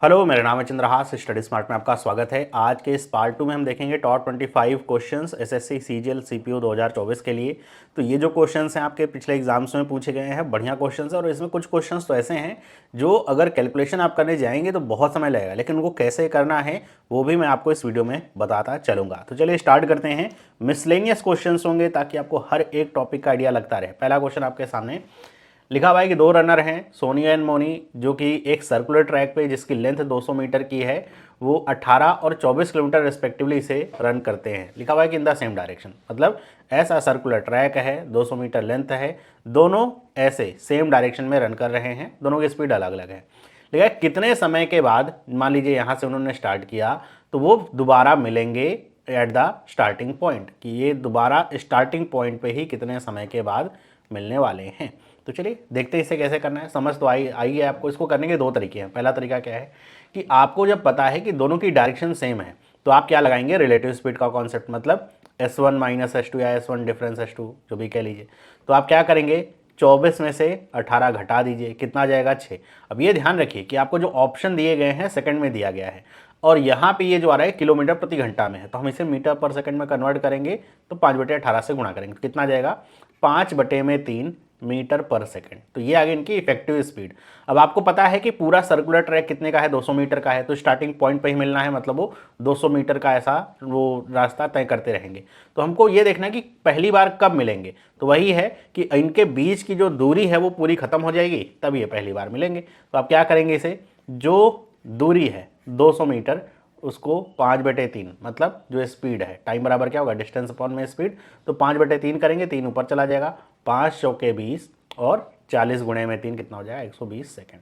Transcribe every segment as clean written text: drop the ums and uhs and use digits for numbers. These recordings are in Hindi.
हेलो, मेरा नाम है चंद्रहास। स्टडी स्मार्ट में आपका स्वागत है। आज के इस पार्ट 2 में हम देखेंगे top 25 questions SSC CGL CPO 2024 के लिए। तो ये जो क्वेश्चंस हैं आपके पिछले एग्जाम्स में पूछे गए हैं, बढ़िया क्वेश्चंस हैं। और इसमें कुछ क्वेश्चंस तो ऐसे हैं जो अगर कैलकुलेशन आप करने जाएंगे तो बहुत समय लगेगा, लेकिन उनको कैसे करना है वो भी मैं आपको इस वीडियो में बताता चलूँगा। तो चलिए स्टार्ट करते हैं। मिसलेनियस क्वेश्चंस होंगे ताकि आपको हर एक टॉपिक का आइडिया लगता रहे। पहला क्वेश्चन आपके सामने लिखा हुआ है कि दो रनर हैं, सोनिया एंड मोनी, जो कि एक सर्कुलर ट्रैक पे जिसकी लेंथ 200 मीटर की है, वो 18 और 24 किलोमीटर रिस्पेक्टिवली से रन करते हैं। लिखा हुआ है कि इन द सेम डायरेक्शन, मतलब ऐसा सर्कुलर ट्रैक है, 200 मीटर लेंथ है, दोनों ऐसे सेम डायरेक्शन में रन कर रहे हैं, दोनों की स्पीड अलग अलग है। लिखा है कितने समय के बाद, मान लीजिए यहाँ से उन्होंने स्टार्ट किया तो वो दोबारा मिलेंगे एट द स्टार्टिंग पॉइंट, कि ये दोबारा स्टार्टिंग पॉइंट पे ही कितने समय के बाद मिलने वाले हैं। तो चलिए देखते हैं इसे कैसे करना है। समझ तो आई है आपको। इसको करने के दो तरीके हैं। पहला तरीका क्या है कि आपको जब पता है कि दोनों की डायरेक्शन सेम है तो आप क्या लगाएंगे, रिलेटिव स्पीड का कॉन्सेप्ट, मतलब S1 माइनस S2 या S1 डिफरेंस S2 जो भी कह लीजिए। तो आप क्या करेंगे, 24 में से 18 घटा दीजिए, कितना जाएगा 6। अब ये ध्यान रखिए कि आपको जो ऑप्शन दिए गए हैं सेकंड में दिया गया है, और यहाँ पे ये जो आ रहा है किलोमीटर प्रति घंटा में है, तो हम इसे मीटर पर सेकंड में कन्वर्ट करेंगे तो 5/18 से गुणा करेंगे तो कितना जाएगा, 5/3 मीटर पर सेकंड। तो ये आ गई इनकी इफेक्टिव स्पीड। अब आपको पता है कि पूरा सर्कुलर ट्रैक कितने का है, 200 मीटर का है, तो स्टार्टिंग पॉइंट पे ही मिलना है, मतलब वो 200 मीटर का ऐसा वो रास्ता तय करते रहेंगे। तो हमको ये देखना है कि पहली बार कब मिलेंगे। तो वही है कि इनके बीच की जो दूरी है वो पूरी खत्म हो जाएगी, तब ये पहली बार मिलेंगे। तो आप क्या करेंगे, इसे जो दूरी है 200 मीटर उसको 5/3, मतलब जो स्पीड है, टाइम बराबर क्या होगा, डिस्टेंस अपॉन में स्पीड, तो 5/3 करेंगे, 3 ऊपर चला जाएगा, 5 चौके 20 और 40 गुणे में 3 कितना हो जाएगा, 120 सेकेंड।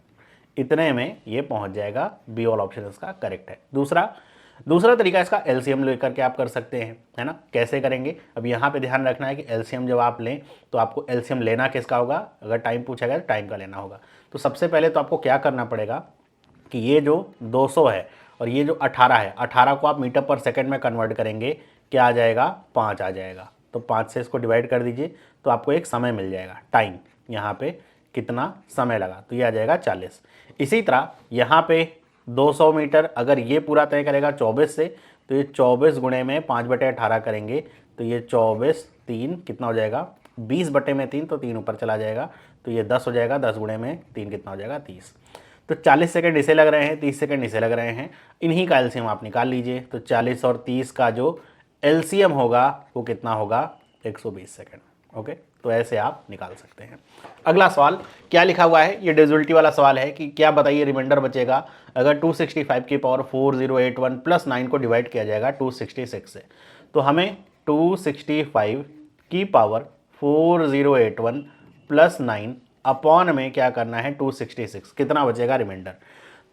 इतने में ये पहुंच जाएगा। बी ऑल ऑप्शन इसका करेक्ट है। दूसरा तरीका इसका एलसीएम लेकर के आप कर सकते हैं, है ना। कैसे करेंगे, अब यहाँ पे ध्यान रखना है कि एलसीएम जब आप लें तो आपको एलसीएम लेना किसका होगा, अगर टाइम पूछा गया तो टाइम का लेना होगा। तो सबसे पहले तो आपको क्या करना पड़ेगा कि ये जो 200 है और ये जो 18 है, 18 को आप मीटर पर सेकंड में कन्वर्ट करेंगे, क्या आ जाएगा, 5 आ जाएगा। तो 5 से इसको डिवाइड कर दीजिए तो आपको एक समय मिल जाएगा, टाइम, यहाँ पे कितना समय लगा, तो ये आ जाएगा 40। इसी तरह यहाँ पे 200 मीटर अगर ये पूरा तय करेगा 24 से, तो ये 24 गुणे में 5/18 करेंगे, तो ये 24 3 कितना हो जाएगा, 20/3, तो 3 ऊपर चला जाएगा, तो ये 10 हो जाएगा, 10 गुणे में 3 कितना हो जाएगा, 30। तो 40 सेकंड इसे लग रहे हैं, 30 सेकंड इसे लग रहे हैं, इन्हीं का एलसीएम आप निकाल लीजिए। तो 40 और 30 का जो एलसीएम होगा वो कितना होगा, 120 सेकंड। ओके, तो ऐसे आप निकाल सकते हैं। अगला सवाल क्या लिखा हुआ है, ये डिविजिबिलिटी वाला सवाल है कि क्या बताइए रिमाइंडर बचेगा अगर 265 की पावर 4081 प्लस 9 को डिवाइड किया जाएगा 266 से। तो हमें 265 की पावर 4081 प्लस 9 अपॉन में क्या करना है, 266, कितना बचेगा रिमाइंडर।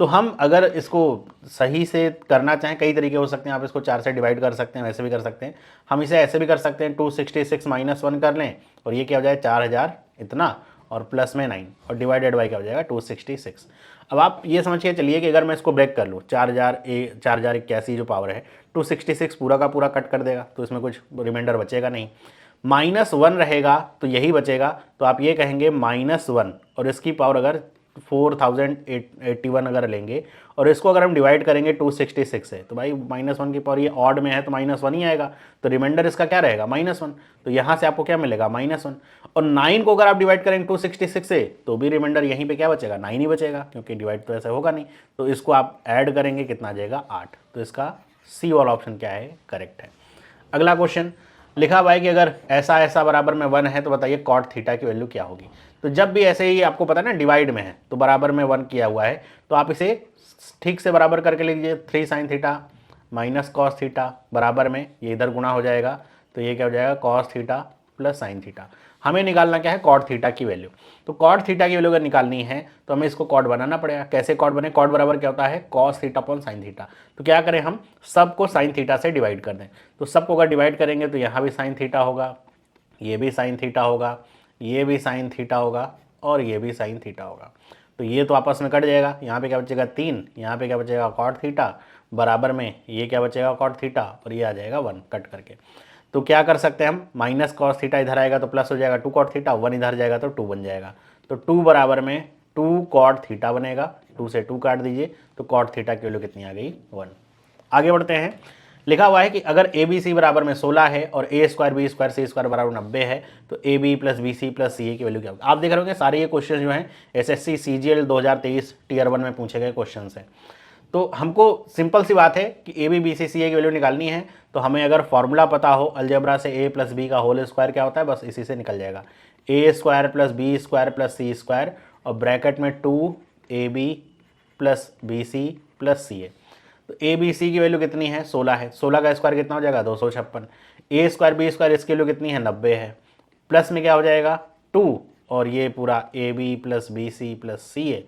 तो हम अगर इसको सही से करना चाहें, कई तरीके हो सकते हैं। आप इसको 4 से डिवाइड कर सकते हैं, वैसे भी कर सकते हैं। हम इसे ऐसे भी कर सकते हैं, 266 माइनस 1 कर लें और ये क्या हो जाए 4000 इतना, और प्लस में 9 और डिवाइडेड बाई क्या हो जाएगा 266। अब आप ये समझ के चलिए कि अगर मैं इसको ब्रेक कर लूँ, 4081 जो पावर है, 266 पूरा का पूरा कट कर देगा, तो इसमें कुछ रिमाइंडर बचेगा नहीं। -1 रहेगा तो यही बचेगा। तो आप ये कहेंगे -1, और इसकी पावर अगर 4081 अगर लेंगे और इसको अगर हम डिवाइड करेंगे 266 से, तो भाई -1 की पावर ये ऑड में है तो -1 ही आएगा, तो रिमाइंडर इसका क्या रहेगा, -1। तो यहाँ से आपको क्या मिलेगा, -1। और 9 को अगर आप डिवाइड करेंगे 266 से तो भी रिमाइंडर यहीं पे क्या बचेगा, 9 ही बचेगा, क्योंकि डिवाइड तो ऐसा होगा नहीं। तो इसको आप ऐड करेंगे, कितना आ जाएगा, 8। तो इसका सी वाला ऑप्शन क्या है, करेक्ट है। अगला क्वेश्चन लिखा हुआ है कि अगर ऐसा ऐसा बराबर में 1 है तो बताइए कॉट थीटा की वैल्यू क्या होगी। तो जब भी ऐसे ही आपको पता है ना डिवाइड में है तो बराबर में 1 किया हुआ है, तो आप इसे ठीक से बराबर करके लिख लीजिए, 3 sine theta minus cos theta बराबर में ये इधर गुणा हो जाएगा, तो ये क्या हो जाएगा, cos theta plus sine theta. हमें निकालना क्या है, कॉट थीटा की वैल्यू। तो कॉट थीटा की वैल्यू अगर निकालनी है तो हमें इसको कॉट बनाना पड़ेगा। कैसे कॉट बने, कॉट बराबर क्या होता है, cos theta upon sine theta. तो क्या करें, हम सबको साइन थीटा से डिवाइड कर दें। तो सबको अगर डिवाइड करेंगे तो यहाँ भी साइन थीटा होगा, ये भी साइन थीटा होगा, ये भी साइन थीटा होगा और ये भी साइन थीटा होगा। तो ये तो आपस में कट जाएगा, यहाँ पे क्या बचेगा 3, यहाँ पे क्या बचेगा कॉट थीटा, बराबर में ये क्या बचेगा कॉट थीटा, और ये आ जाएगा 1 कट करके। तो क्या कर सकते हैं हम, माइनस कॉस थीटा इधर आएगा तो प्लस हो जाएगा 2 कॉट थीटा, 1 इधर जाएगा तो 2 बन जाएगा। तो 2 बराबर में 2 कॉट थीटा बनेगा, 2 से 2 काट दीजिए तो कॉट थीटा की वैल्यू कितनी आ गई 1। आगे बढ़ते हैं, लिखा हुआ है कि अगर ए बी सी बराबर में 16 है और A square B square C square बराबर 90 है तो A B plus B C plus C A की वैल्यू क्या होगी। आप देख रहे होंगे सारे ये क्वेश्चन जो हैं एसएससी सीजीएल 2023 टीयर 1 में पूछे गए क्वेश्चन हैं। तो हमको सिंपल सी बात है कि A B B C C A की वैल्यू निकालनी है, तो हमें अगर फॉर्मूला पता हो अलजेब्रा से ए प्लस बी का होल स्क्वायर क्या होता है, बस इसी से निकल जाएगा। A square plus B square plus C square और ब्रैकेट में 2 A B plus B C plus C A. तो ए बी सी की वैल्यू कितनी है 16 है, 16 का स्क्वायर कितना हो जाएगा 256। ए स्क्वायर बी स्क्वायर इसकी वैल्यू कितनी है 90 है, प्लस में क्या हो जाएगा 2 और ये पूरा A B plus B C plus C A.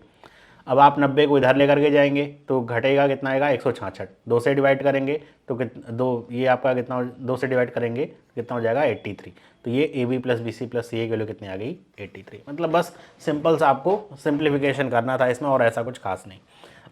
अब आप 90 को इधर लेकर के जाएंगे तो घटेगा कितना आएगा 166, 2 से डिवाइड करेंगे तो दो ये आपका कितना 2 से डिवाइड करेंगे कितना हो जाएगा 83। तो ये A B plus B C plus C A की वैल्यू कितनी आ गई 83। मतलब बस सिंपल सा आपको सिंप्लीफिकेशन करना था इसमें और ऐसा कुछ खास नहीं।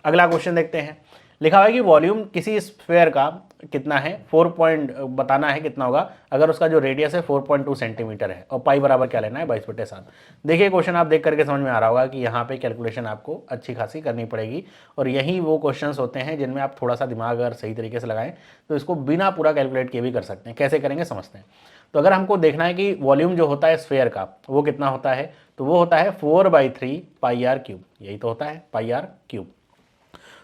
अगला क्वेश्चन देखते हैं, लिखा हुआ है कि वॉल्यूम किसी स्फेयर का कितना है 4 पॉइंट बताना है कितना होगा अगर उसका जो रेडियस है 4.2 सेंटीमीटर है और पाई बराबर क्या लेना है 22/7। देखिए क्वेश्चन आप देख करके समझ में आ रहा होगा कि यहाँ पे कैलकुलेशन आपको अच्छी खासी करनी पड़ेगी और यही वो क्वेश्चंस होते हैं जिनमें आप थोड़ा सा दिमाग अगर सही तरीके से लगाएं तो इसको बिना पूरा कैलकुलेट किए भी कर सकते हैं। कैसे करेंगे समझते हैं। तो अगर हमको देखना है कि वॉल्यूम जो होता है स्फेयर का वो कितना होता है, तो वो होता है 4/3 पाई आर क्यूब, यही तो होता है पाई आर क्यूब।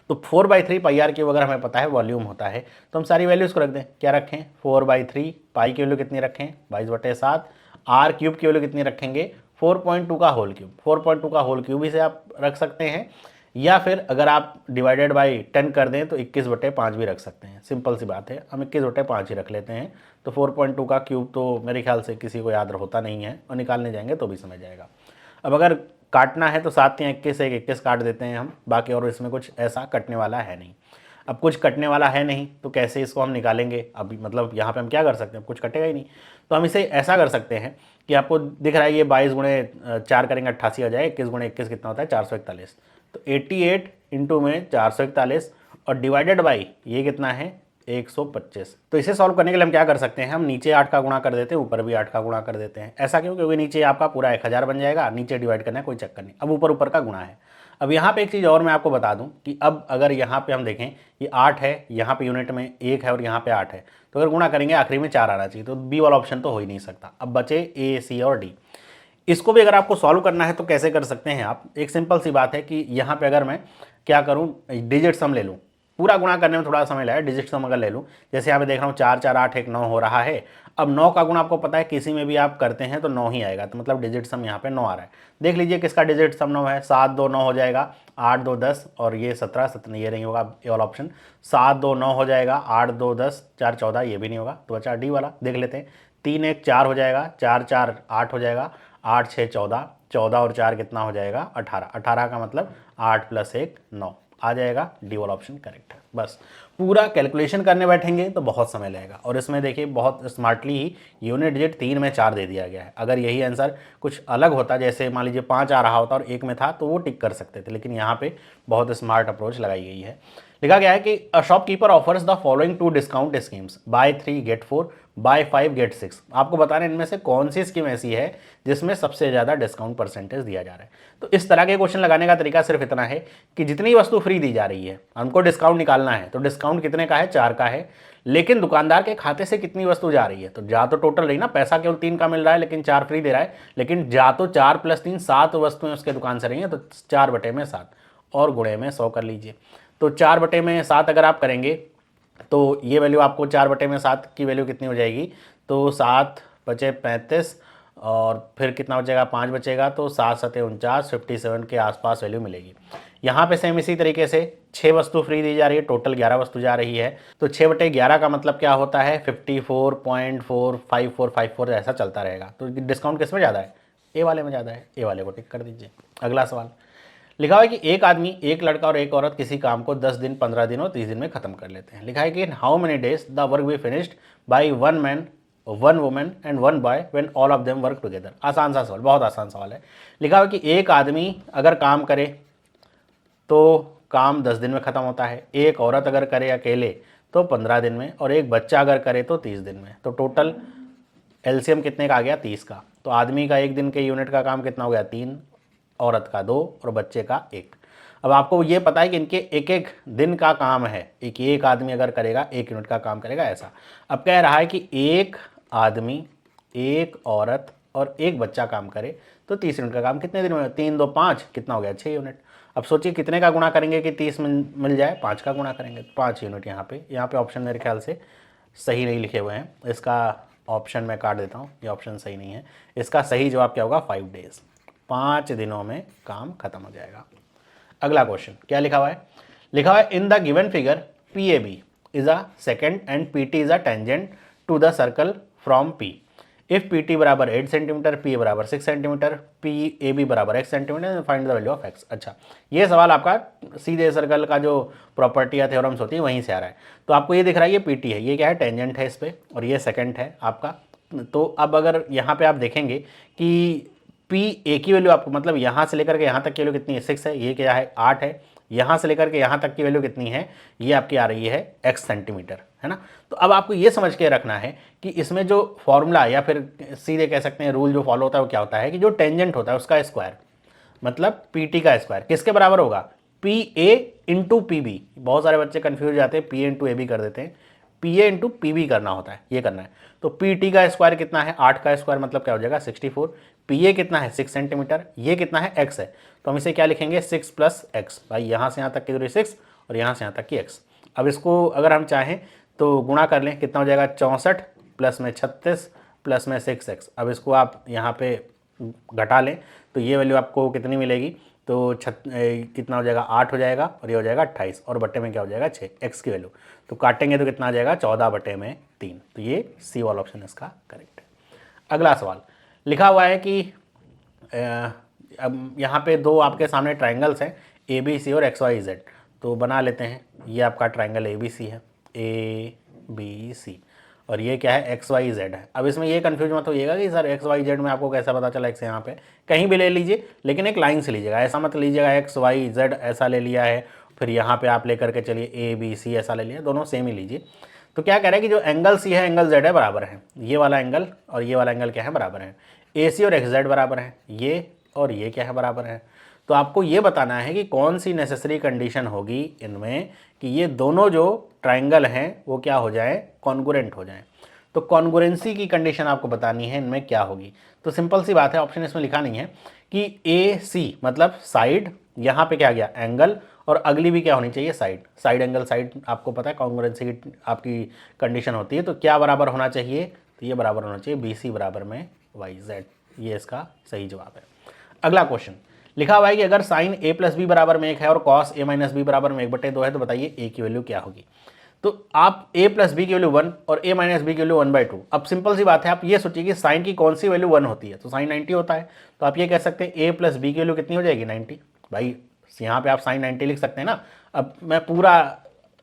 तो 4/3 पाई आर क्यूब अगर हमें पता है वॉल्यूम होता है तो हम सारी वैल्यूज़ को रख दें। क्या रखें 4/3 पाई की वैल्यू कितनी रखें 22/7, आर क्यूब की वैल्यू कितनी रखेंगे 4.2 का होल क्यूब, 4.2 का होल क्यूब ही से आप रख सकते हैं या फिर अगर आप डिवाइडेड बाई 10 कर दें तो 21/5 भी रख सकते हैं। सिंपल सी बात है, हम 21/5 ही रख लेते हैं। तो 4.2 का क्यूब तो मेरे ख्याल से किसी को याद होता नहीं है और निकालने जाएंगे तो भी समझ जाएगा। अब अगर काटना है तो 7 या 21 से 21 काट देते हैं हम, बाकी और इसमें कुछ ऐसा कटने वाला है नहीं। अब कुछ कटने वाला है नहीं तो कैसे इसको हम निकालेंगे, अभी मतलब यहाँ पे हम क्या कर सकते हैं, कुछ कटेगा ही नहीं। तो हम इसे ऐसा कर सकते हैं कि आपको दिख रहा है ये 22 गुणे 4 करेंगे 88 आ जाए, 21 गुणे 21 कितना होता है 441। तो 88 इंटू में 441 और डिवाइडेड बाई ये कितना है 125। तो इसे सॉल्व करने के लिए हम क्या कर सकते हैं, हम नीचे 8 का गुणा कर देते हैं ऊपर भी 8 का गुणा कर देते हैं। ऐसा क्यों, क्योंकि नीचे आपका पूरा 1000 बन जाएगा, नीचे डिवाइड करना है कोई चक्कर नहीं। अब ऊपर ऊपर का गुणा है। अब यहाँ पे एक चीज़ और मैं आपको बता दूं कि अब अगर यहाँ पे हम देखें ये 8 है, यहाँ पे यूनिट में 1 है और यहाँ पे 8 है, तो अगर गुणा करेंगे आखिरी में 4 आना चाहिए, तो बी वाला ऑप्शन तो हो ही नहीं सकता। अब बचे ए सी और डी। इसको भी अगर आपको सॉल्व करना है तो कैसे कर सकते हैं आप, एक सिंपल सी बात है कि यहाँ पे अगर मैं क्या करूँ डिजिट सम ले लूँ, पूरा गुणा करने में थोड़ा समय लगा, डिजिट सम अगर ले लूँ, जैसे यहाँ पे देख रहा हूँ 4 4 8 1 9 हो रहा है। अब 9 का गुणा आपको पता है किसी में भी आप करते हैं तो 9 ही आएगा, तो मतलब डिजिट सम यहाँ पे 9 आ रहा है। देख लीजिए किसका डिजिट सम 9 है, 7 2 9 हो जाएगा, 8 2 10 और ये 17 17 ये नहीं होगा ये वाला ऑप्शन, 7 2 9 हो जाएगा, 8 2 10 4 14 ये भी नहीं होगा, तो बचा डी वाला। देख लेते हैं 3 1 4 हो जाएगा, 4 4 8 हो जाएगा, 8 6 14, 14 और 4 कितना हो जाएगा 18, 18 का मतलब 8 + 1 9 आ जाएगा, डी वाला ऑप्शन करेक्ट है। बस पूरा कैलकुलेशन करने बैठेंगे तो बहुत समय लगेगा और इसमें देखिए बहुत स्मार्टली ही यूनिट डिजिट 3 में 4 दे दिया गया है। अगर यही आंसर कुछ अलग होता, जैसे मान लीजिए 5 आ रहा होता और 1 में था, तो वो टिक कर सकते थे, लेकिन यहाँ पे बहुत स्मार्ट अप्रोच लगाई गई है। लिखा गया है कि a shopkeeper offers the following 2 discount schemes, buy 3 get 4, buy 5 get 6। आपको बताना है इनमें से कौन सी स्कीम ऐसी है जिसमें सबसे ज़्यादा डिस्काउंट परसेंटेज दिया जा रहा है। तो इस तरह के क्वेश्चन लगाने का तरीका सिर्फ इतना है कि जितनी वस्तु फ्री दी जा रही है हमको डिस्काउंट निकालना है, तो डिस्काउंट कितने का है 4 का है, लेकिन दुकानदार के खाते से कितनी वस्तु जा रही है, तो जा तो टोटल रही ना, पैसा केवल 3 का मिल रहा है लेकिन 4 फ्री दे रहा है, लेकिन जा तो 4 + 3 7 वस्तुएं उसके दुकान से रही हैं, तो 4/7 और गुणे में 100 कर लीजिए। तो 4/7 अगर आप करेंगे तो ये वैल्यू आपको 4/7 की वैल्यू कितनी हो जाएगी, तो 7 बचे 35 और फिर कितना बचेगा 5 बचेगा, तो 7 7 49 57 के आसपास वैल्यू मिलेगी। यहाँ पे सेम इसी तरीके से 6 वस्तु फ्री दी जा रही है, टोटल 11 वस्तु जा रही है, तो 6/11 का मतलब क्या होता है 54.45454 ऐसा चलता रहेगा। तो डिस्काउंट किस में ज़्यादा है, ए वाले में ज़्यादा है, ए वाले को टिक कर दीजिए। अगला सवाल लिखा हुआ है कि एक आदमी, एक लड़का और एक औरत किसी काम को 10 दिन 15 दिन और 30 दिन में खत्म कर लेते हैं। लिखा है कि how many days the work be finished by 1 man 1 women and 1 boy when all of them work together. आसान सा सवाल, बहुत आसान सवाल है। लिखा हुआ है कि एक आदमी अगर काम करे तो काम 10 दिन में ख़त्म होता है, एक औरत अगर करे अकेले तो 15 दिन में, और एक बच्चा अगर करे तो 30 दिन में। तो टोटल एलसीएम कितने का आ गया 30 का। तो आदमी का एक दिन के यूनिट का काम कितना हो गया 3, औरत का 2 और बच्चे का 1। अब आपको ये पता है कि इनके एक एक दिन का काम है, एक आदमी अगर करेगा 1 यूनिट का काम करेगा ऐसा। अब कह रहा है कि एक आदमी, एक औरत और एक बच्चा काम करे तो 30 यूनिट का काम कितने दिन में? 3 2 5 कितना हो गया? 6 यूनिट। अब सोचिए कितने का गुणा करेंगे कि 30 मिल जाए? 5 का गुणा करेंगे, 5 यूनिट। यहाँ पे ऑप्शन मेरे ख्याल से सही नहीं लिखे हुए हैं, इसका ऑप्शन मैं काट देता हूँ, ये ऑप्शन सही नहीं है। इसका सही जवाब क्या होगा? 5 डेज, 5 दिनों में काम खत्म हो जाएगा। अगला क्वेश्चन क्या लिखा हुआ है? लिखा हुआ है in the given figure P A B is a secant and P T is a tangent to the circle from P. If P T बराबर 8 सेंटीमीटर, पी ए बराबर 6 सेंटीमीटर, पी ए बी बराबर x centimetre, find the value of x। अच्छा, ये सवाल आपका सीधे सर्कल का जो प्रॉपर्टी या थ्योरम्स होती है वहीं से आ रहा है। तो आपको ये दिख रहा है ये पी टी है, ये क्या है? टेंजेंट है इस पर, और ये सेकेंड है आपका। तो अब अगर यहाँ पे आप देखेंगे कि पी ए की वैल्यू आपको, मतलब यहाँ से लेकर के यहाँ तक की वैल्यू कितनी है? 6 है। ये क्या है? 8 है। यहाँ से लेकर के यहाँ तक की वैल्यू कितनी है? ये आपकी आ रही है x सेंटीमीटर, है ना। तो अब आपको ये समझ के रखना है कि इसमें जो फॉर्मूला या फिर सीधे कह सकते हैं रूल जो फॉलो होता है वो क्या होता है कि जो टेंजेंट होता है उसका स्क्वायर, मतलब पी टी का स्क्वायर किसके बराबर होगा? P A into P B. बहुत सारे बच्चे कन्फ्यूज जाते हैं, P A into A B कर देते हैं, P A into P B करना होता है, ये करना है। तो पी टी का स्क्वायर कितना है? 8 का स्क्वायर मतलब क्या हो जाएगा? 64। पी ए कितना है? 6 सेंटीमीटर। ये कितना है? x है। तो हम इसे क्या लिखेंगे? 6 प्लस एक्स। भाई यहाँ से यहाँ तक की दूरी 6 और यहाँ से यहाँ तक की x। अब इसको अगर हम चाहें तो गुणा कर लें, कितना हो जाएगा? 64 प्लस में 36 प्लस में 6x। अब इसको आप यहाँ पे घटा लें तो ये वैल्यू आपको कितनी मिलेगी? तो कितना हो जाएगा? 8 हो जाएगा और ये हो जाएगा 28 और बट्टे में क्या हो जाएगा? 6, x की वैल्यू। तो काटेंगे तो कितना आ जाएगा? 14 बटे में 3। तो ये सी वाला ऑप्शन इसका करेक्ट है। अगला सवाल लिखा हुआ है कि अब यहाँ पे दो आपके सामने ट्राइंगल्स हैं ए बी सी और एक्स वाई जेड, तो बना लेते हैं। ये आपका ट्राइंगल ए बी सी है, ए बी सी, और ये क्या है? एक्स वाई जेड है। अब इसमें ये कन्फ्यूज मत होइएगा कि सर एक्स वाई जेड में आपको कैसा पता चला एक्स यहाँ पे, कहीं भी ले लीजिए लेकिन एक लाइन से लीजिएगा, ऐसा मत लीजिएगा एक्स वाई जेड ऐसा ले लिया है फिर यहाँ पे आप लेकर के चलिए ए बी सी ऐसा ले लिया, दोनों सेम ही लीजिए। तो क्या कह रहा है कि जो एंगल सी है एंगल जेड है बराबर है, ये वाला एंगल और ये वाला एंगल क्या है? बराबर है। ए सी और एक्स जेड बराबर है, ये और ये क्या है? बराबर है। तो आपको ये बताना है कि कौन सी नेसेसरी कंडीशन होगी इनमें कि ये दोनों जो ट्राइंगल हैं वो क्या हो जाए? कॉन्ग्रुएंट हो जाए। तो कॉन्ग्रुएंसी की कंडीशन आपको बतानी है इनमें क्या होगी। तो सिंपल सी बात है, ऑप्शन इसमें लिखा नहीं है कि ए सी मतलब साइड, यहाँ पे क्या गया? एंगल, और अगली भी क्या होनी चाहिए? साइड। साइड एंगल साइड आपको पता है कॉन्ग्रुएंसी की आपकी कंडीशन होती है। तो क्या बराबर होना चाहिए? तो ये बराबर होना चाहिए बी सी बराबर में वाई जेड। ये इसका सही जवाब है। अगला क्वेश्चन लिखा हुआ है कि अगर साइन ए प्लस बी बराबर में 1 है और कॉस ए माइनस बी बराबर में 1/2 है तो बताइए ए की वैल्यू क्या होगी। तो आप a प्लस बी की वैल्यू 1 और a माइनस बी की वैल्यू 1/2। अब सिंपल सी बात है, आप ये सोचिए कि साइन की कौन सी वैल्यू 1 होती है? तो साइन 90 होता है। तो आप ये कह सकते हैं a प्लस बी की वैल्यू कितनी हो जाएगी? 90। भाई यहाँ पे आप साइन 90 लिख सकते हैं ना। अब मैं पूरा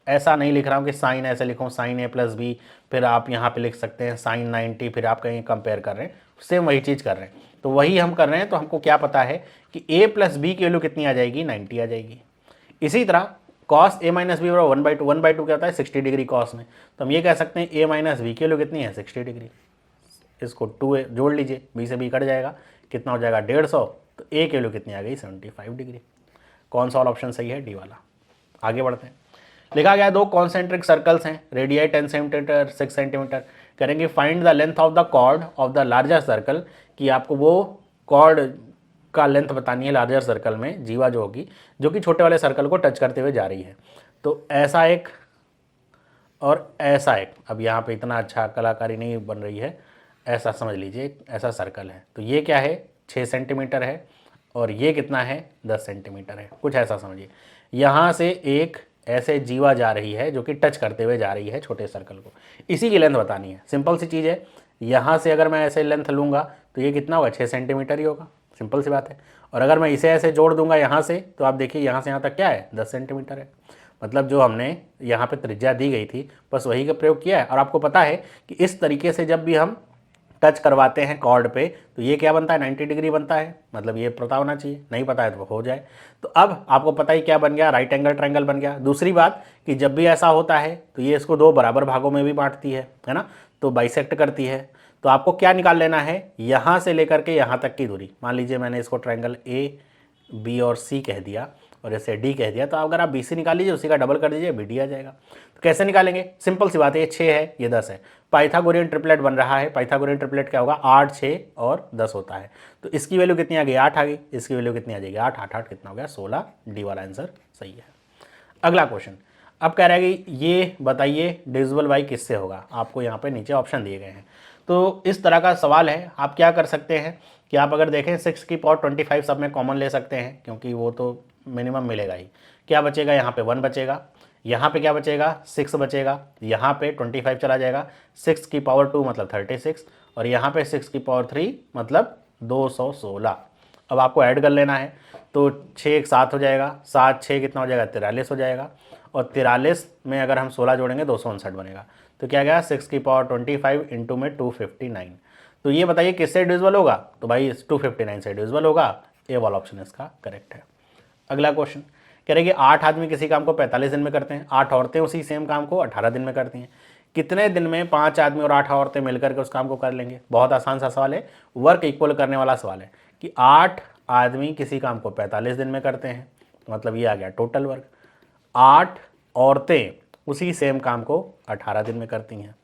ऐसा नहीं लिख रहा हूँ कि साइन ऐसे लिखूँ साइन ए प्लस बी, फिर आप यहाँ पे लिख सकते हैं साइन 90, फिर आप कहीं कंपेयर कर रहे हैं, सेम वही चीज़ कर रहे हैं। तो वही हम कर रहे हैं। तो हमको क्या पता है कि a प्लस बी की वैल्यू कितनी आ जाएगी? 90 आ जाएगी। इसी तरह कॉस ए माइनस बी बराबर 1/2, 1/2 क्या होता है? 60 डिग्री कॉस में। तो हम ये कह सकते हैं ए माइनस बी की वैल्यू कितनी है? 60 डिग्री। इसको 2 जोड़ लीजिए, बी से बी कट जाएगा, कितना हो जाएगा? 150। तो ए की वैल्यू कितनी आ गई? 75 डिग्री। कौन सा ऑप्शन सही है? डी वाला। आगे बढ़ते हैं। लिखा गया दो कॉन्सेंट्रिक सर्कल्स हैं, रेडियाई 10 सेंटीमीटर 6 सेंटीमीटर। करेंगे find the length of the chord of the larger circle, कि आपको वो कॉर्ड का लेंथ बतानी है लार्जर सर्कल में, जीवा जो होगी, जो कि छोटे वाले सर्कल को टच करते हुए जा रही है। तो ऐसा एक और ऐसा एक, अब यहाँ पे इतना अच्छा कलाकारी नहीं बन रही है, ऐसा समझ लीजिए ऐसा सर्कल है। तो ये क्या है? 6 सेंटीमीटर है और ये कितना है? 10 सेंटीमीटर है, कुछ ऐसा समझिए। यहाँ से एक ऐसे जीवा जा रही है जो कि टच करते हुए जा रही है छोटे सर्कल को, इसी की लेंथ बतानी है। सिंपल सी चीज़ है, यहाँ से अगर मैं ऐसे लेंथ लूँगा तो ये कितना होगा? 6 सेंटीमीटर ही होगा, सिंपल सी बात है। और अगर मैं इसे ऐसे जोड़ दूंगा यहाँ से, तो आप देखिए यहाँ से यहाँ तक क्या है? 10 सेंटीमीटर है। मतलब जो हमने यहाँ पे त्रिज्या दी गई थी बस वही का प्रयोग किया है। और आपको पता है कि इस तरीके से जब भी हम टच करवाते हैं कॉर्ड पे तो ये क्या बनता है? 90 डिग्री बनता है। मतलब ये पता होना चाहिए, नहीं पता है तो हो जाए। तो अब आपको पता ही क्या बन गया? राइट एंगल ट्रायंगल बन गया। दूसरी बात कि जब भी ऐसा होता है तो ये इसको 2 बराबर भागों में भी बांटती है ना, तो बाइसेक्ट करती है। तो आपको क्या निकाल लेना है? यहाँ से लेकर के यहाँ तक की दूरी। मान लीजिए मैंने इसको ट्रायंगल ए बी और सी कह दिया, और जैसे डी कह दिया तो अगर आप BC निकाल लीजिए उसी का डबल कर दीजिए BD आ जाएगा। तो कैसे निकालेंगे, सिंपल सी बात है, ये 6 है ये 10 है, पाइथागोरियन ट्रिपलेट बन रहा है। पाइथागोरियन ट्रिपलेट क्या होगा, 8, 6 और 10 होता है। तो इसकी वैल्यू कितनी आ गई, 8 आ गई, इसकी वैल्यू कितनी आ जाएगी 8, 8 8 कितना हो गया 16, डी वाला आंसर सही है। अगला क्वेश्चन अब कह रहा है कि ये बताइए डिविजिबल बाई किससे होगा, आपको यहाँ पे नीचे ऑप्शन दिए गए हैं। तो इस तरह का सवाल है, आप क्या कर सकते हैं कि आप अगर देखें 6 की पावर 25 सब में कॉमन ले सकते हैं क्योंकि वो तो मिनिमम मिलेगा ही। क्या बचेगा, यहाँ पे 1 बचेगा, यहाँ पे क्या बचेगा 6 बचेगा, यहाँ पे 25 चला जाएगा, 6 की पावर 2 मतलब 36 और यहाँ पे 6 की पावर 3 मतलब 216। अब आपको ऐड कर लेना है तो 6 एक 7 हो जाएगा, 7 6 कितना हो जाएगा 43 हो जाएगा और 43 में अगर हम 16 जोड़ेंगे 259 बनेगा। तो क्या गया 6 की पावर 25 इंटू में 259। तो ये बताइए किससे डिविजिबल होगा, तो भाई 259 से डिविजिबल होगा, ए वाला ऑप्शन इसका करेक्ट है। अगला क्वेश्चन कह रहे कि 8 आदमी किसी काम को 45 दिन में करते हैं, 8 औरतें उसी सेम काम को 18 दिन में करती हैं, कितने दिन में 5 आदमी और 8 औरतें मिलकर के उस काम को कर लेंगे। बहुत आसान सा सवाल है, वर्क इक्वल करने वाला सवाल है कि 8 आदमी किसी काम को 45 दिन में करते हैं, मतलब ये आ गया टोटल वर्क, 8 औरतें उसी सेम काम को 18 दिन में करती हैं।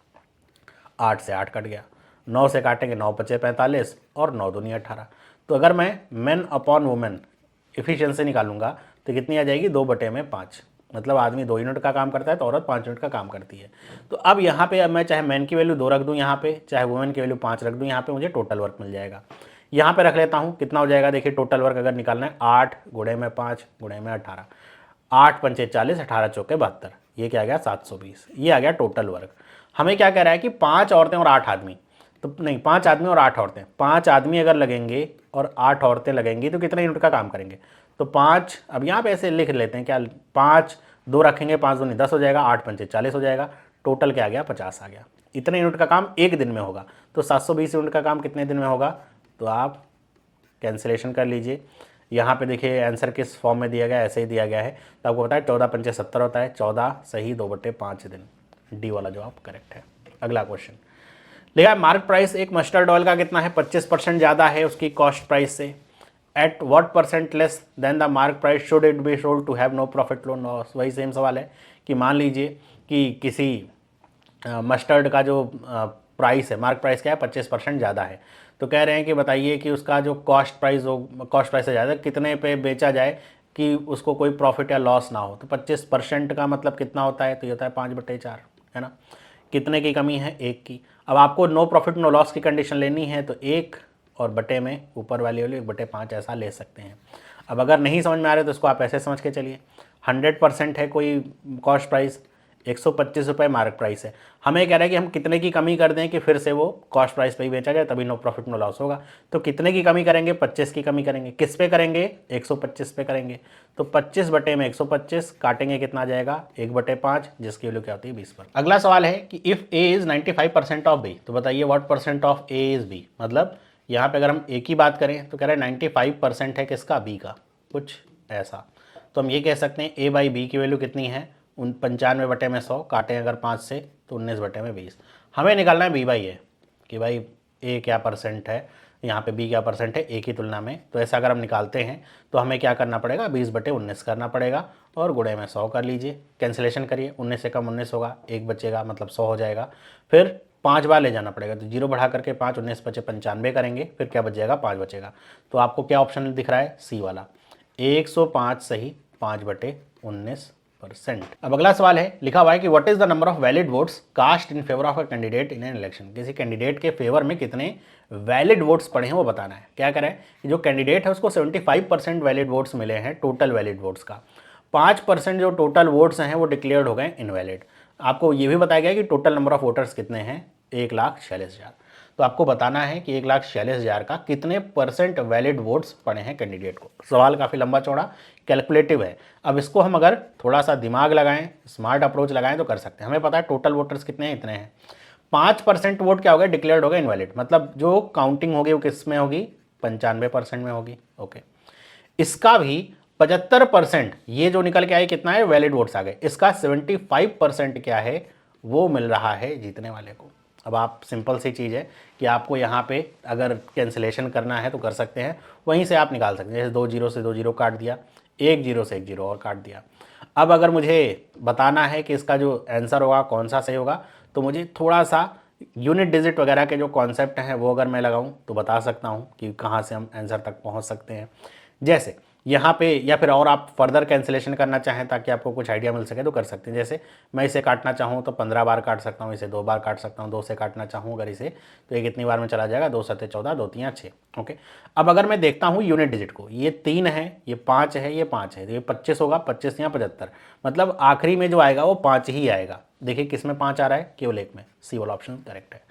8 से 8 कट गया, 9 से काटेंगे 9 बचे 45 और 9 दूनी 18। तो अगर मैं मेन अपॉन वुमेन इफिशिएंसी निकालूंगा तो कितनी आ जाएगी 2/5, मतलब आदमी 2 यूनिट का काम करता है तो औरत 5 यूनिट का काम करती है। तो अब यहाँ पे अब मैं चाहे मैन की वैल्यू 2 रख दूँ यहाँ पे, चाहे वुमेन की वैल्यू 5 रख दूँ यहाँ पे, मुझे टोटल वर्क मिल जाएगा। यहाँ पे रख लेता हूँ, कितना हो जाएगा देखिए टोटल वर्क अगर निकालना है 8 गुणे में 5 गुणे में 18, 8 पंचे 40, 18 चौके 72, ये क्या आ गया 720, ये आ गया टोटल वर्क। हमें क्या कह रहा है कि 5 औरतें और 8 आदमी, तो नहीं 5 आदमी और 8 औरतें, 5 आदमी अगर लगेंगे और 8 औरतें लगेंगी तो कितने यूनिट का काम करेंगे। तो 5, अब यहाँ पे ऐसे लिख लेते हैं क्या, 5 2 रखेंगे, 5 दूनी 10 हो जाएगा, 8 पंचे 40 हो जाएगा, टोटल क्या आ गया 50 आ गया। इतने यूनिट का काम एक दिन में होगा, तो 720 यूनिट का काम कितने दिन में होगा, तो आप कैंसिलेशन कर लीजिए। यहाँ पे देखिए आंसर किस फॉर्म में दिया गया है, ऐसे ही दिया गया है। तो आपको पता है 14 पंचे 70 होता है, 14 सही 2/5 दिन, डी वाला जवाब करेक्ट है। अगला क्वेश्चन देखा, मार्क प्राइस एक मस्टर्ड ऑयल का कितना है, 25% ज़्यादा है उसकी कॉस्ट प्राइस से। At what percent less than the mark price should it be sold to have no profit no loss. वही सेम सवाल है कि मान लीजिए कि किसी मस्टर्ड का जो प्राइस है, मार्क प्राइस क्या है 25% ज़्यादा है, तो कह रहे हैं कि बताइए कि उसका जो कॉस्ट प्राइस हो, कॉस्ट प्राइस से ज़्यादा कितने पे बेचा जाए कि उसको कोई प्रॉफिट या लॉस ना हो। तो 25% का मतलब कितना होता है, तो ये होता है 5/4, है ना। कितने की कमी है, 1 की। अब आपको नो प्रॉफिट नो लॉस की कंडीशन लेनी है तो 1 और बटे में ऊपर वाली 1/5 ऐसा ले सकते हैं। अब अगर नहीं समझ में आ रहे तो इसको आप ऐसे समझ के चलिए, 100% है कोई कॉस्ट प्राइस, 125 रुपये मार्क प्राइस है, हमें कह रहा है कि हम कितने की कमी कर दें कि फिर से वो कॉस्ट प्राइस पे ही बेचा जाए, तभी नो प्रॉफिट नो लॉस होगा। तो कितने की कमी करेंगे, 25 की कमी करेंगे। किस पे करेंगे, 125 पे करेंगे। तो 25 बटे में 125 काटेंगे, कितना आ जाएगा 1/5, जिसकी वैल्यू क्या होती है 20 पर। अगला सवाल है कि if A is 95% of B, तो बताइए what percent of A is B. मतलब यहाँ पे अगर हम ए की बात करें तो कह रहे हैं 95% है किसका, बी का, कुछ ऐसा। तो हम ये कह सकते हैं ए बाई बी की वैल्यू कितनी है, 95/100, काटें अगर 5 से तो 19/20। हमें निकालना है बी बाई ए कि भाई ए क्या परसेंट है, यहाँ पे बी क्या परसेंट है ए की तुलना में। तो ऐसा अगर हम निकालते हैं तो हमें क्या करना पड़ेगा, 20/19 करना पड़ेगा और गुणे में 100 कर लीजिए। कैंसिलेशन करिए, 19 से कम 19 होगा, 1 बचेगा मतलब 100 हो जाएगा। फिर 5 बार ले जाना पड़ेगा, तो 0 बढ़ा करके 5, 19 बचे 95 करेंगे, फिर क्या बच जाएगा 5 बचेगा। तो आपको क्या ऑप्शन दिख रहा है, सी वाला, 105 सही 5/19%। अब अगला सवाल है, लिखा हुआ है कि what is the number of valid votes cast in favour of a candidate in an election. किसी कैंडिडेट के फेवर में कितने वैलिड वोट्स पड़े हैं वो बताना है। क्या करें कि जो कैंडिडेट है उसको 75% वैलिड वोट्स मिले हैं टोटल वैलिड वोट्स का, 5% जो टोटल वोट्स हैं वो डिक्लेयर्ड हो गए इनवैलिड। आपको ये भी बताया गया कि टोटल नंबर ऑफ वोटर्स कितने हैं, 1,46,000। तो आपको बताना है कि 1,46,000 का कितने परसेंट वैलिड वोट्स पड़े हैं कैंडिडेट को। सवाल काफ़ी लंबा चौड़ा कैलकुलेटिव है। अब इसको हम अगर थोड़ा सा दिमाग लगाएं, स्मार्ट अप्रोच लगाएं तो कर सकते हैं। हमें पता है टोटल वोटर्स कितने हैं, इतने हैं। 5% वोट क्या हो गया, डिक्लेयर्ड हो गया इनवैलिड, मतलब जो काउंटिंग होगी वो किस में होगी, 95% में होगी। ओके, इसका भी 75%, ये जो निकल के आए कितना है, वैलिड वोट्स आ गए, इसका 75% क्या है, वो मिल रहा है जीतने वाले को। अब आप सिंपल सी चीज़ है कि आपको यहाँ पे अगर कैंसिलेशन करना है तो कर सकते हैं, वहीं से आप निकाल सकते हैं। जैसे 2 0 से 2 0 काट दिया, एक जीरो से एक जीरो और काट दिया। अब अगर मुझे बताना है कि इसका जो आंसर होगा कौन सा सही होगा, तो मुझे थोड़ा सा यूनिट डिजिट वगैरह के जो कॉन्सेप्ट हैं वो अगर मैं लगाऊं तो बता सकता हूं कि कहाँ से हम आंसर तक पहुंच सकते हैं। जैसे यहाँ पे, या फिर और आप फर्दर कैंसिलेशन करना चाहें ताकि आपको कुछ आइडिया मिल सके तो कर सकते हैं। जैसे मैं इसे काटना चाहूँ तो 15 बार काट सकता हूँ, इसे 2 बार काट सकता हूँ, 2 से काटना चाहूँ अगर इसे, तो ये कितनी बार में चला जाएगा, 2 सत्ते 14, 2 तियाँ 6। ओके, अब अगर मैं देखता हूँ यूनिट डिजिट को, ये 3 है, ये 5 है, ये 5 है, तो ये 25 होगा, 25 या 75, मतलब आखिरी में जो आएगा वो 5 ही आएगा। देखिए किस में 5 आ रहा है, केवल एक में, सी वाला ऑप्शन करेक्ट है।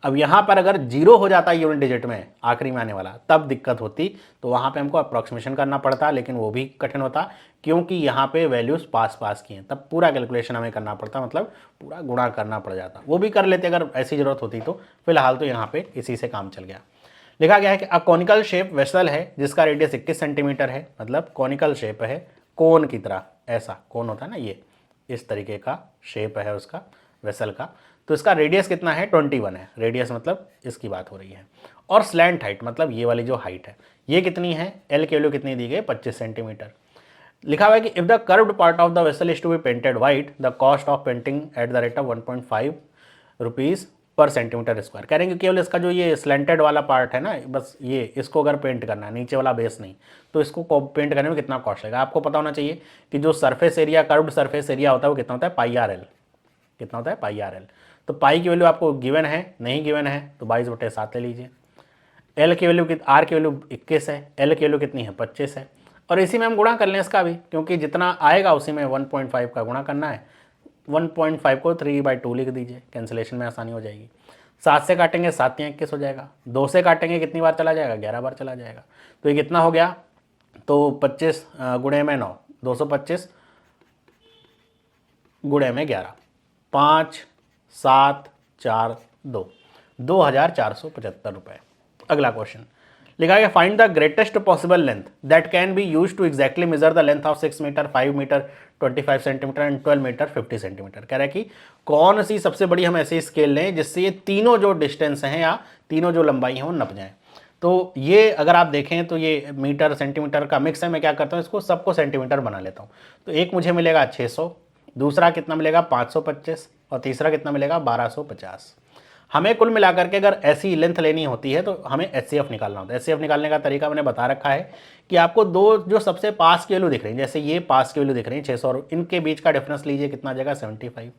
अब यहाँ पर अगर जीरो हो जाता है यूनिट डिजिट में आखिरी में आने वाला, तब दिक्कत होती, तो वहाँ पे हमको अप्रॉक्सीमेशन करना पड़ता, लेकिन वो भी कठिन होता क्योंकि यहाँ पे वैल्यूज पास पास की हैं, तब पूरा कैलकुलेशन हमें करना पड़ता, मतलब पूरा गुणा करना पड़ जाता। वो भी कर लेते अगर ऐसी जरूरत होती तो, फिलहाल तो यहाँ पे इसी से काम चल गया। लिखा गया है कि अ कॉनिकल शेप वेसल है जिसका रेडियस 21 सेंटीमीटर है, मतलब कॉनिकल शेप है, कोन की तरह, ऐसा कोन होता है ना, ये इस तरीके का शेप है उसका वेसल का, तो इसका रेडियस कितना है, 21 है, रेडियस मतलब इसकी बात हो रही है। और स्लैंट हाइट मतलब ये वाली जो हाइट है ये कितनी है, एल की वैल्यू कितनी दी गई, 25 सेंटीमीटर। लिखा हुआ है कि if the curved part of the vessel is to be painted white, the cost of painting at the rate of 1.5 rupees per centimetre square. कह रहे हैं कि केवल इसका जो ये स्लेंटेड वाला पार्ट है ना, बस ये, इसको अगर पेंट करना है, नीचे वाला बेस नहीं, तो इसको पेंट करने में कितना कॉस्ट लगेगा। आपको पता होना चाहिए कि जो surface area, curved surface area होता है वो कितना होता है, पाई आर एल, कितना होता है, पाई आर एल। तो पाई की वैल्यू आपको गिवन है, नहीं गिवन है तो 22/7 ले लीजिए। एल की वैल्यू, आर की वैल्यू 21 है, एल की वैल्यू कितनी है, 25 है, और इसी में हम गुणा कर लें इसका भी, क्योंकि जितना आएगा उसी में 1.5 का गुणा करना है। 1.5 को 3/2 लिख दीजिए, कैंसिलेशन में आसानी हो जाएगी। 7 से काटेंगे 7 या 21 हो जाएगा, 2 से काटेंगे कितनी बार चला जाएगा, 11 बार चला जाएगा। तो ये कितना हो गया, तो 25 गुणे में 9, 225 गुणे में 11, 5 7 4 2, 2475 रुपये। अगला क्वेश्चन लिखा है find the greatest possible length that can be use to exactly measure the length of 6 metre, 5 metre, 25 centimetre and 12 metre, 50 centimetre. कह रहा है कि कौन सी सबसे बड़ी हम ऐसी स्केल लें जिससे ये तीनों जो डिस्टेंस हैं या तीनों जो लंबाई हैं वो नप जाएं। तो ये अगर आप देखें तो ये मीटर सेंटीमीटर का मिक्स है। मैं क्या करता हूँ, इसको सबको सेंटीमीटर बना लेता हूँ। तो एक मुझे मिलेगा 600, दूसरा कितना मिलेगा 525, और तीसरा कितना मिलेगा 1250। हमें कुल मिलाकर के अगर ऐसी लेंथ लेनी होती है तो हमें एचसीएफ निकालना होता है। एचसीएफ निकालने का तरीका मैंने बता रखा है कि आपको दो जो सबसे पास की वैल्यू दिख रही है, जैसे ये पास की वैल्यू दिख रही है 600, और इनके बीच का डिफरेंस लीजिए, कितना आ जाएगा 75।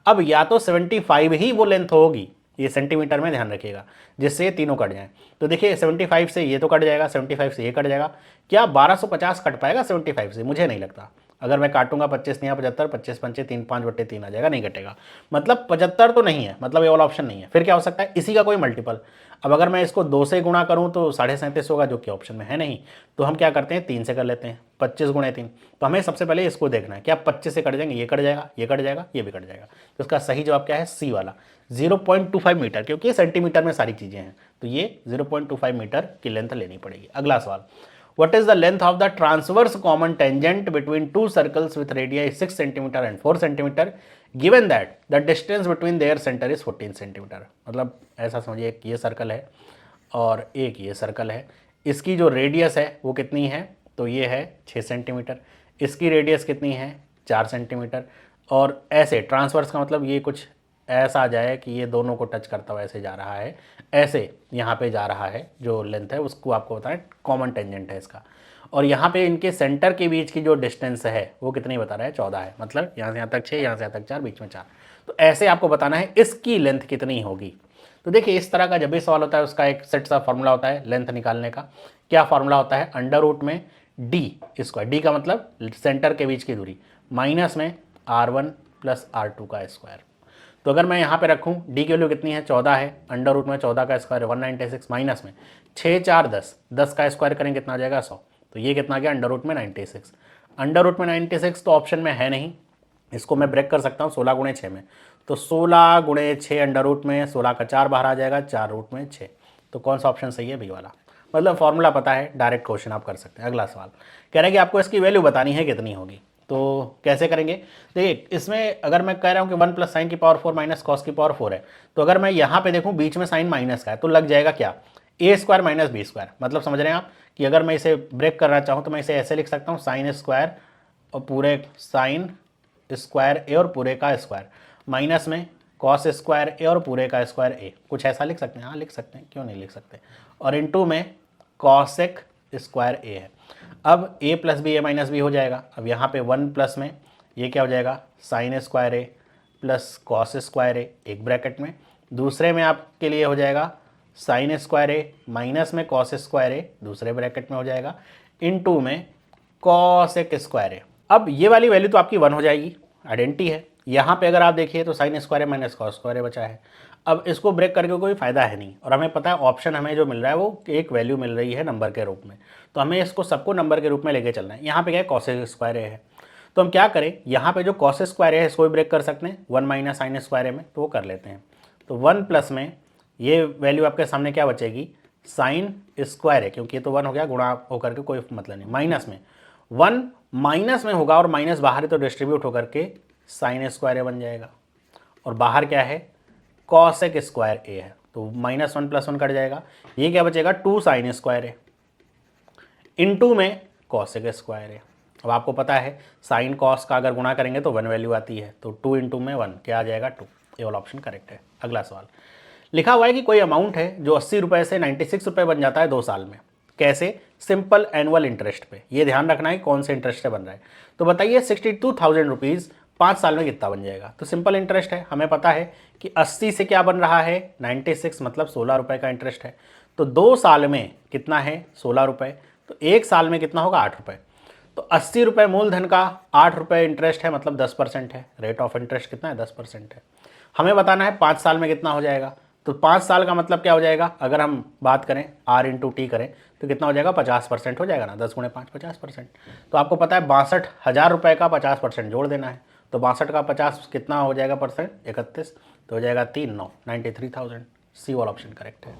अब या तो 75 ही वो लेंथ होगी, ये सेंटीमीटर में ध्यान रखिएगा, जिससे ये तीनों कट जाएं। तो देखिए 75 से ये तो कट जाएगा, 75 से ये कट जाएगा। क्या 1250 कट पाएगा 75 से? मुझे नहीं लगता। अगर मैं काटूंगा 25 या 75, 25 पंचे 3, 5/3 आ जाएगा, नहीं कटेगा। मतलब 75 तो नहीं है, मतलब ये वाला ऑप्शन नहीं है। फिर क्या हो सकता है, इसी का कोई मल्टीपल। अब अगर मैं इसको 2 से गुणा करूं तो 37.5 होगा, जो कि ऑप्शन में है नहीं। तो हम क्या करते हैं, 3 से कर लेते हैं, 25 गुणे 3। तो हमें सबसे पहले इसको देखना है, क्या 25 से कट जाएंगे, ये कट जाएगा, ये कट जाएगा, ये भी कट जाएगा। तो इसका सही जवाब क्या है, सी वाला 0.25 मीटर, क्योंकि ये सेंटीमीटर में सारी चीज़ें हैं। तो ये 0.25 मीटर की लेंथ लेनी पड़ेगी। अगला सवाल, What is the length of the transverse common tangent between two circles with radii 6 cm and 4 cm given that the distance between their center is 14 cm? मतलब ऐसा समझिए, एक ये सर्कल है और एक ये सर्कल है, इसकी जो रेडियस है वो कितनी है, तो ये है 6 सेंटीमीटर, इसकी रेडियस कितनी है 4 सेंटीमीटर, और ऐसे ट्रांसवर्स का मतलब ये कुछ ऐसा आ जाए कि ये दोनों को टच करता हुआ ऐसे जा रहा है, ऐसे यहाँ पे जा रहा है, जो लेंथ है उसको आपको बताएं कॉमन टेंजेंट है इसका। और यहाँ पे इनके सेंटर के बीच की जो डिस्टेंस है वो कितनी बता रहा है, 14 है। मतलब यहाँ से यहाँ तक 6, यहाँ से यहाँ तक 4, बीच में 4। तो ऐसे आपको बताना है इसकी लेंथ कितनी होगी। तो देखिए इस तरह का जब भी सवाल होता है उसका एक सेट सा फॉर्मूला होता है लेंथ निकालने का। क्या फॉर्मूला होता है, अंडर रूट में डी स्क्वायर, डी का मतलब सेंटर के बीच की दूरी, माइनस में R1 + R2 का स्क्वायर। तो अगर मैं यहाँ पे रखूँ डी की वैल्यू कितनी है, 14 है, अंडर रूट में 14 का स्क्वायर 196, माइनस में 6 4 10, 10 का स्क्वायर करेंगे कितना आ जाएगा 100। तो ये कितना आ गया, अंडर रूट में 96। अंडर रूट में 96 तो ऑप्शन में है नहीं, इसको मैं ब्रेक कर सकता हूँ 16 गुणे 6 में। तो 16 गुणे 6 अंडर रूट में 16 का 4 बाहर आ जाएगा, 4 रूट में 6। तो कौन सा ऑप्शन सही है, बी वाला। मतलब फॉर्मूला पता है, डायरेक्ट क्वेश्चन आप कर सकते हैं। अगला सवाल कह रहे हैं कि आपको इसकी वैल्यू बतानी है कितनी होगी। तो कैसे करेंगे, देखिए इसमें अगर मैं कह रहा हूँ कि 1 + sin की पावर 4 - cos की पावर 4 है, तो अगर मैं यहाँ पे देखूँ बीच में साइन माइनस का है तो लग जाएगा क्या, ए स्क्वायर माइनस बी स्क्वायर, मतलब समझ रहे हैं आप कि अगर मैं इसे ब्रेक करना चाहूँ तो मैं इसे ऐसे लिख सकता हूँ साइन स्क्वायर और पूरे साइन स्क्वायर ए और पूरे का स्क्वायर माइनस में कॉस स्क्वायर ए और पूरे का स्क्वायर ए, कुछ ऐसा लिख सकते हैं, हाँ लिख सकते हैं, क्यों नहीं लिख सकते, और इनटू में कॉसेक स्क्वायर ए है। अब ए प्लस बी ए माइनस बी हो जाएगा। अब यहाँ पे 1 प्लस में ये क्या हो जाएगा साइन स्क्वायर ए प्लस कॉस स्क्वायर ए एक ब्रैकेट में, दूसरे में आपके लिए हो जाएगा साइन स्क्वायर ए माइनस में कॉस स्क्वायर ए दूसरे ब्रैकेट में हो जाएगा, इनटू में कॉसेक स्क्वायर ए। अब ये वाली वैल्यू तो आपकी 1 हो जाएगी, आइडेंटिटी है। यहाँ पे अगर आप देखिए तो साइन स्क्वायर ए माइनस कॉस स्क्वायर ए बचा है। अब इसको ब्रेक करके कोई फ़ायदा है नहीं, और हमें पता है ऑप्शन हमें जो मिल रहा है वो एक वैल्यू मिल रही है नंबर के रूप में, तो हमें इसको सबको नंबर के रूप में लेके चलना है। यहाँ पे क्या है कॉसेक स्क्वायर ए है, तो हम क्या करें, यहाँ पे जो कॉस स्क्वायर है इसको भी ब्रेक कर सकते हैं 1 माइनस साइन स्क्वायर ए में, तो वो कर लेते हैं। तो 1 प्लस में ये वैल्यू आपके सामने क्या बचेगी साइन स्क्वायर है, क्योंकि ये तो 1 हो गया, गुणा होकर के कोई मतलब नहीं, माइनस में 1 माइनस में होगा और माइनस बाहर है तो डिस्ट्रीब्यूट होकर के साइन स्क्वायर ए बन जाएगा, और बाहर क्या है कॉसेक स्क्वायर ए है, तो -1 + 1 कट जाएगा, ये क्या बचेगा 2 साइन स्क्वायर ए इनटू में कॉसेक स्क्वायर ए। अब आपको पता है साइन कॉस का अगर गुणा करेंगे तो 1 वैल्यू आती है, तो 2 इंटू में 1 क्या आ जाएगा 2, ये वाला ऑप्शन करेक्ट है। अगला सवाल लिखा हुआ है कि कोई अमाउंट है जो 80 रुपये से 96 रुपये बन जाता है 2 साल में, कैसे, सिंपल एनुअल इंटरेस्ट पे। ये ध्यान रखना है कौन से इंटरेस्ट से बन रहा है। तो बताइए 62,000 रुपीज़ 5 साल में कितना बन जाएगा। तो सिंपल इंटरेस्ट है, हमें पता है कि 80 से क्या बन रहा है 96, मतलब 16 रुपये का इंटरेस्ट है। तो 2 साल में कितना है 16 रुपये, तो 1 साल में कितना होगा 8 रुपये। तो 80 रुपये मूलधन का 8 रुपये इंटरेस्ट है, मतलब 10% है। रेट ऑफ इंटरेस्ट कितना है 10% है। हमें बताना है 5 साल में कितना हो जाएगा। तो 5 साल का मतलब क्या हो जाएगा, अगर हम बात करें R इंटू टी करें तो कितना हो जाएगा 50% हो जाएगा ना, 10 गुणे 5 50%। तो आपको पता है 62,000 रुपये का 50% जोड़ देना है, तो 62 का 50 कितना हो जाएगा परसेंट 31, तो हो जाएगा 93,000। सी वाला ऑप्शन करेक्ट है।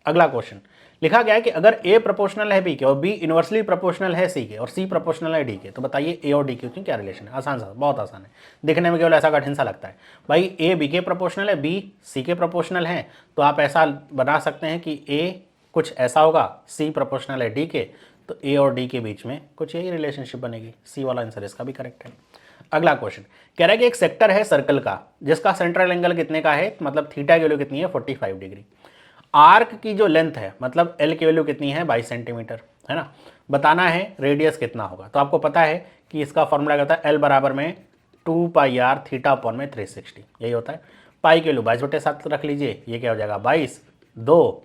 अगला क्वेश्चन लिखा गया है कि अगर A प्रोपोर्शनल है B के और B इनवर्सली प्रोपोर्शनल है C के और C प्रोपोर्शनल है D के, तो बताइए A और D के बीच क्या रिलेशन है। आसान सा, बहुत आसान है, दिखने में केवल ऐसा कठिन सा लगता है। भाई A B के प्रोपोर्शनल है, B C के प्रोपोर्शनल है, तो आप ऐसा बना सकते हैं कि A कुछ ऐसा होगा, C प्रोपोर्शनल है D के, तो A और D के बीच में कुछ यही रिलेशनशिप बनेगी। C वाला आंसर इसका भी करेक्ट है। अगला क्वेश्चन कह रहा है कि एक सेक्टर है सर्कल का जिसका सेंट्रल एंगल कितने का है, मतलब थीटा की वैल्यू कितनी है 45 डिग्री। आर्क की जो लेंथ है, मतलब एल की वैल्यू कितनी है 22 सेंटीमीटर, है ना। बताना है रेडियस कितना होगा। तो आपको पता है कि इसका फॉर्मूला क्या होता है, एल बराबर में 2πr थीटा अपॉन में 360, यही होता है। पाई की वैल्यू 22/7 रख लीजिए, ये क्या हो जाएगा 22, 2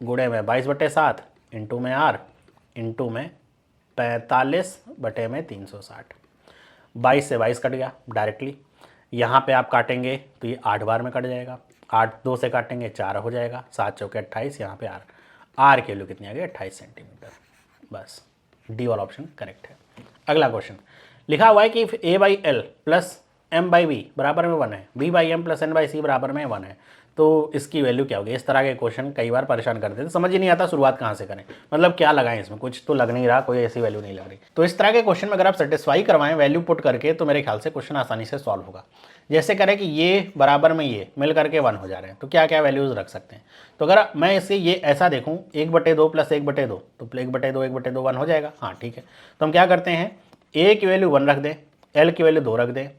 गुणे में 22/7 इंटू में r इंटू में 45/360। 22 से 22 कट गया डायरेक्टली। यहाँ पे आप काटेंगे तो ये 8 बार में कट जाएगा, 8 2 से काटेंगे 4 हो जाएगा, 7 चौके 28, यहाँ पे आर की वैल्यू कितनी आ गई 28 सेंटीमीटर। बस डी वाला ऑप्शन करेक्ट है। अगला क्वेश्चन लिखा हुआ है कि a/l प्लस m/b बराबर में 1 है, b/m प्लस n/c बराबर में 1 है, तो इसकी वैल्यू क्या होगी। इस तरह के क्वेश्चन कई बार परेशान करते थे, समझ ही नहीं आता शुरुआत कहाँ से करें, मतलब क्या लगाएं इसमें, कुछ तो लग नहीं रहा, कोई ऐसी वैल्यू नहीं लग रही। तो इस तरह के क्वेश्चन में अगर आप सेटिस्फाई करवाएं वैल्यू पुट करके, तो मेरे ख्याल से क्वेश्चन आसानी से सॉल्व होगा। जैसे करें कि ये बराबर में ये मिल करके 1 हो जा रहे हैं, तो क्या क्या वैल्यूज़ रख सकते हैं। तो अगर मैं इसे ये ऐसा देखूँ 1/2 प्लस 1/2, तो 1/2 1/2 1 हो जाएगा, हाँ ठीक है। तो हम क्या करते हैं, a की वैल्यू 1 रख दें, l की वैल्यू 2 रख दें,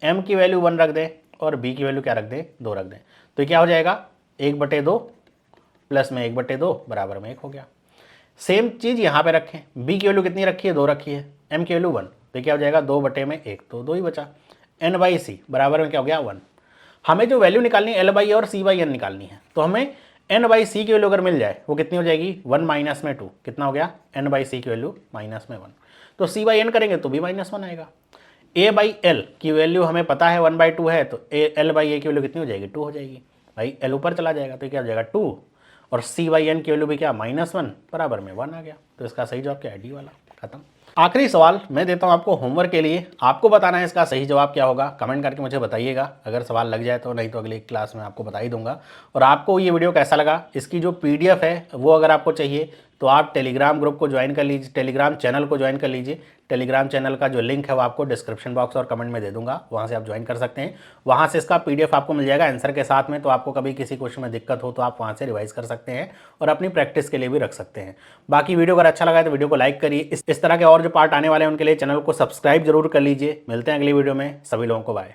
m की वैल्यू 1 रख दें और b की वैल्यू क्या रख दें 2 रख दें। तो क्या हो जाएगा 1/2 प्लस में 1/2 बराबर में 1 हो गया। सेम चीज़ यहाँ पे रखें, b की वैल्यू कितनी रखी है 2 रखी है, m की वैल्यू 1, तो क्या हो जाएगा 2/1, तो 2 ही बचा। n/c बराबर में क्या हो गया 1। हमें जो वैल्यू निकालनी है l/e और c/n निकालनी है, तो हमें n/c की वैल्यू अगर मिल जाए वो कितनी हो जाएगी 1 माइनस में 2, कितना हो गया n/c की वैल्यू माइनस में 1, तो c/n करेंगे तो भी -1 आएगा। a/l की वैल्यू हमें पता है 1/2 है, तो l/a की वैल्यू कितनी हो जाएगी 2 हो जाएगी। भाई l ऊपर चला जाएगा तो क्या हो जाएगा 2, और c/n की वैल्यू भी क्या -1 बराबर में 1 आ गया। तो इसका सही जवाब क्या है डी वाला, खत्म। आखिरी सवाल मैं देता हूं आपको होमवर्क के लिए, आपको बताना है इसका सही जवाब क्या होगा। कमेंट करके मुझे बताइएगा, अगर सवाल लग जाए तो, नहीं तो अगली क्लास में आपको बता ही दूंगा। और आपको ये वीडियो कैसा लगा, इसकी जो PDF है वो अगर आपको चाहिए तो आप टेलीग्राम ग्रुप को ज्वाइन कर लीजिए, टेलीग्राम चैनल को ज्वाइन कर लीजिए। टेलीग्राम चैनल का जो लिंक है वो आपको डिस्क्रिप्शन बॉक्स और कमेंट में दे दूंगा, वहाँ से आप ज्वाइन कर सकते हैं। वहाँ से इसका PDF आपको मिल जाएगा आंसर के साथ में, तो आपको कभी किसी क्वेश्चन में दिक्कत हो तो आप वहाँ से रिवाइज कर सकते हैं और अपनी प्रैक्टिस के लिए भी रख सकते हैं। बाकी वीडियो अगर अच्छा लगा है तो वीडियो को लाइक करिए। इस तरह के और जो पार्ट आने वाले हैं उनके लिए चैनल को सब्सक्राइब जरूर कर लीजिए। मिलते हैं अगली वीडियो में, सभी लोगों को बाय।